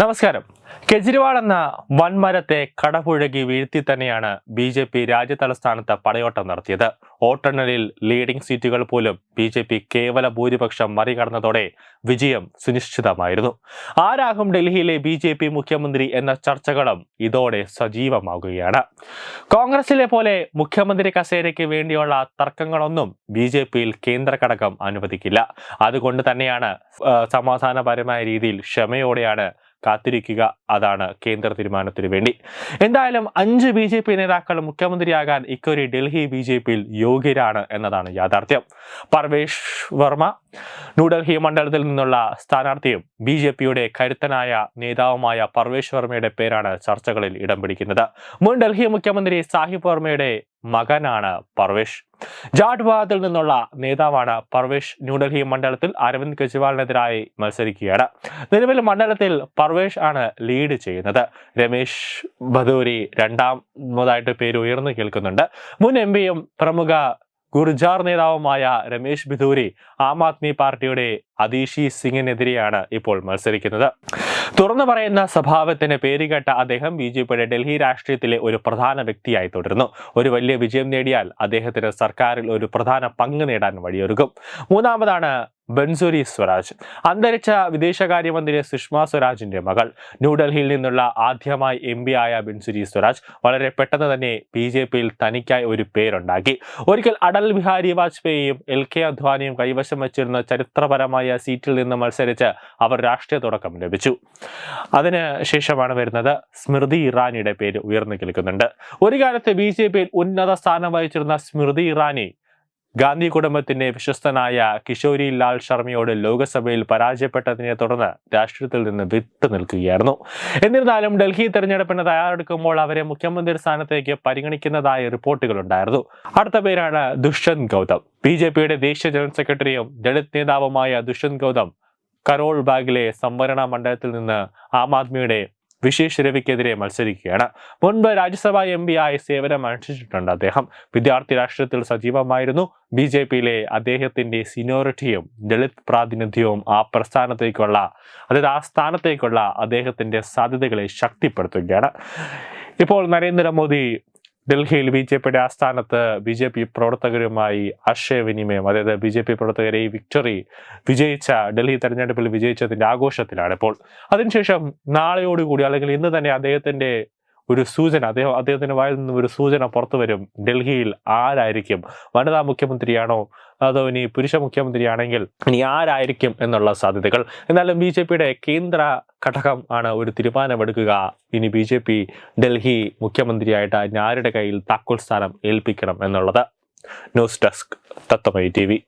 നമസ്കാരം. കെജ്രിവാൾ എന്ന വൻമരത്തെ കടപുഴകി വീഴ്ത്തി തന്നെയാണ് BJP രാജ്യതലസ്ഥാനത്ത് പടയോട്ടം നടത്തിയത്. വോട്ടെണ്ണലിൽ ലീഡിംഗ് സീറ്റുകൾ പോലും BJP കേവല ഭൂരിപക്ഷം മറികടന്നതോടെ വിജയം സുനിശ്ചിതമായിരുന്നു. ആരാകും ഡൽഹിയിലെ BJP മുഖ്യമന്ത്രി എന്ന ചർച്ചകളും ഇതോടെ സജീവമാകുകയാണ്. കോൺഗ്രസിലെ പോലെ മുഖ്യമന്ത്രി കസേരയ്ക്ക് വേണ്ടിയുള്ള തർക്കങ്ങളൊന്നും BJPയിൽ കേന്ദ്ര ഘടകം അനുവദിക്കില്ല. അതുകൊണ്ട് തന്നെയാണ് സമാധാനപരമായ രീതിയിൽ ക്ഷമയോടെയാണ് കാത്തിരിക്കുക. അതാണ് കേന്ദ്ര തീരുമാനത്തിനു വേണ്ടി. എന്തായാലും 5 BJP നേതാക്കൾ മുഖ്യമന്ത്രിയാകാൻ ഇക്കുറി ഡൽഹി BJPയിൽ യോഗ്യരാണ് എന്നതാണ് യാഥാർത്ഥ്യം. പർവേഷ് വർമ്മ ന്യൂഡൽഹി മണ്ഡലത്തിൽ നിന്നുള്ള സ്ഥാനാർത്ഥിയും BJPയുടെ കരുത്തനായ നേതാവുമായ പർവേഷ് വർമ്മയുടെ പേരാണ് ചർച്ചകളിൽ ഇടം പിടിക്കുന്നത്. മുൻ ഡൽഹി മുഖ്യമന്ത്രി സാഹിബ് വർമ്മയുടെ മകനാണ് പർവേഷ്. ജാട്ട് വിഭാഗത്തിൽ നിന്നുള്ള നേതാവാണ് പർവേഷ്. ന്യൂഡൽഹി മണ്ഡലത്തിൽ അരവിന്ദ് കെജ്രിവാളിനെതിരായി മത്സരിക്കുകയാണ്. നിലവിൽ മണ്ഡലത്തിൽ പർവേഷ് ആണ് ലീഡ് ചെയ്യുന്നത്. രമേശ് ഭദൂരി രണ്ടാമതായിട്ട് പേര് ഉയർന്നു കേൾക്കുന്നുണ്ട്. മുൻ MPയും പ്രമുഖ ഗുർജാർ നേതാവുമായ രമേശ് ബിധൂരി ആം ആദ്മി പാർട്ടിയുടെ അദീഷി സിംഗിനെതിരെയാണ് ഇപ്പോൾ മത്സരിക്കുന്നത്. തുറന്നു പറയുന്ന സ്വഭാവത്തിന് പേരുകേട്ട അദ്ദേഹം BJPയുടെ ഡൽഹി രാഷ്ട്രീയത്തിലെ ഒരു പ്രധാന വ്യക്തിയായി തുടരുന്നു. ഒരു വലിയ വിജയം നേടിയാൽ അദ്ദേഹത്തിന് സർക്കാരിൽ ഒരു പ്രധാന പങ്ക് നേടാൻ വഴിയൊരുക്കും. മൂന്നാമതാണ് ബൻസുരി സ്വരാജ്, അന്തരിച്ച വിദേശകാര്യമന്ത്രി സുഷമ സ്വരാജിന്റെ മകൾ. ന്യൂഡൽഹിയിൽ നിന്നുള്ള ആദ്യമായി MP ആയ ബൻസുരി സ്വരാജ് വളരെ പെട്ടെന്ന് തന്നെ BJPയിൽ തനിക്കായി ഒരു പേരുണ്ടാക്കി. ഒരിക്കൽ അടൽ ബിഹാരി വാജ്പേയിയും LK അദ്വാനിയും കൈവശം വച്ചിരുന്ന ചരിത്രപരമായ സീറ്റിൽ നിന്ന് മത്സരിച്ച് അവർ രാഷ്ട്രീയ തുടക്കം ലഭിച്ചു. അതിന് ശേഷമാണ് വരുന്നത് സ്മൃതി ഇറാനിയുടെ പേര് ഉയർന്നു കേൾക്കുന്നുണ്ട്. ഒരു കാലത്ത് BJPയിൽ ഉന്നത സ്ഥാനം വഹിച്ചിരുന്ന സ്മൃതി ഇറാനി ഗാന്ധി കുടുംബത്തിന്റെ വിശ്വസ്തനായ കിഷോരി ലാൽ ശർമ്മയോട് ലോക്സഭയിൽ പരാജയപ്പെട്ടതിനെ തുടർന്ന് രാഷ്ട്രീയത്തിൽ നിന്ന് വിട്ടു നിൽക്കുകയായിരുന്നു. എന്നിരുന്നാലും ഡൽഹി തെരഞ്ഞെടുപ്പിന് തയ്യാറെടുക്കുമ്പോൾ അവരെ മുഖ്യമന്ത്രി സ്ഥാനത്തേക്ക് പരിഗണിക്കുന്നതായ റിപ്പോർട്ടുകൾ ഉണ്ടായിരുന്നു. അടുത്ത പേരാണ് ദുഷ്യന്ത് ഗൗതം. BJPയുടെ ദേശീയ ജനറൽ സെക്രട്ടറിയും ദളിത് നേതാവുമായ ദുഷ്യന്ത് ഗൗതം കരോൾ ബാഗിലെ സംവരണ മണ്ഡലത്തിൽ നിന്ന് ആം ആദ്മിയുടെ വിശേഷ് രവിക്കെതിരെ മത്സരിക്കുകയാണ്. മുൻപ് രാജ്യസഭാ MP ആയി സേവനം അനുഷ്ഠിച്ചിട്ടുണ്ട് അദ്ദേഹം. വിദ്യാർത്ഥി രാഷ്ട്രീയത്തിൽ സജീവമായിരുന്നു. BJPയിലെ അദ്ദേഹത്തിന്റെ സീനിയോറിറ്റിയും ദളിത് പ്രാതിനിധ്യവും ആ സ്ഥാനത്തേക്കുള്ള അദ്ദേഹത്തിന്റെ സാധ്യതകളെ ശക്തിപ്പെടുത്തുകയാണ്. ഇപ്പോൾ നരേന്ദ്രമോദി ഡൽഹിയിൽ BJPയുടെ ആസ്ഥാനത്ത് BJP പ്രവർത്തകരുമായി ആശയവിനിമയം, അതായത് BJP പ്രവർത്തകരെ വിജയിച്ച ഡൽഹി തെരഞ്ഞെടുപ്പിൽ വിജയിച്ചതിന്റെ ആഘോഷത്തിലാണ് ഇപ്പോൾ. അതിനുശേഷം നാളെയോടുകൂടി അല്ലെങ്കിൽ ഇന്ന് തന്നെ അദ്ദേഹത്തിന്റെ ഒരു സൂചന, അദ്ദേഹത്തിന്റെ വായിൽ നിന്നും ഒരു സൂചന പുറത്തു വരും. ഡൽഹിയിൽ ആരായിരിക്കും, വനിതാ മുഖ്യമന്ത്രിയാണോ അതോ ഇനി പുരുഷ മുഖ്യമന്ത്രിയാണെങ്കിൽ ഇനി ആരായിരിക്കും എന്നുള്ള സാധ്യതകൾ. എന്നാലും BJPയുടെ കേന്ദ്ര ഘടകം ആണ് ഒരു തീരുമാനമെടുക്കുക. ഇനി BJP ഡൽഹി മുഖ്യമന്ത്രിയായിട്ട് ആരുടെ കയ്യിൽ താക്കോൽ സ്ഥാനം ഏൽപ്പിക്കണം എന്നുള്ളത്. News desk Tatwamayi TV.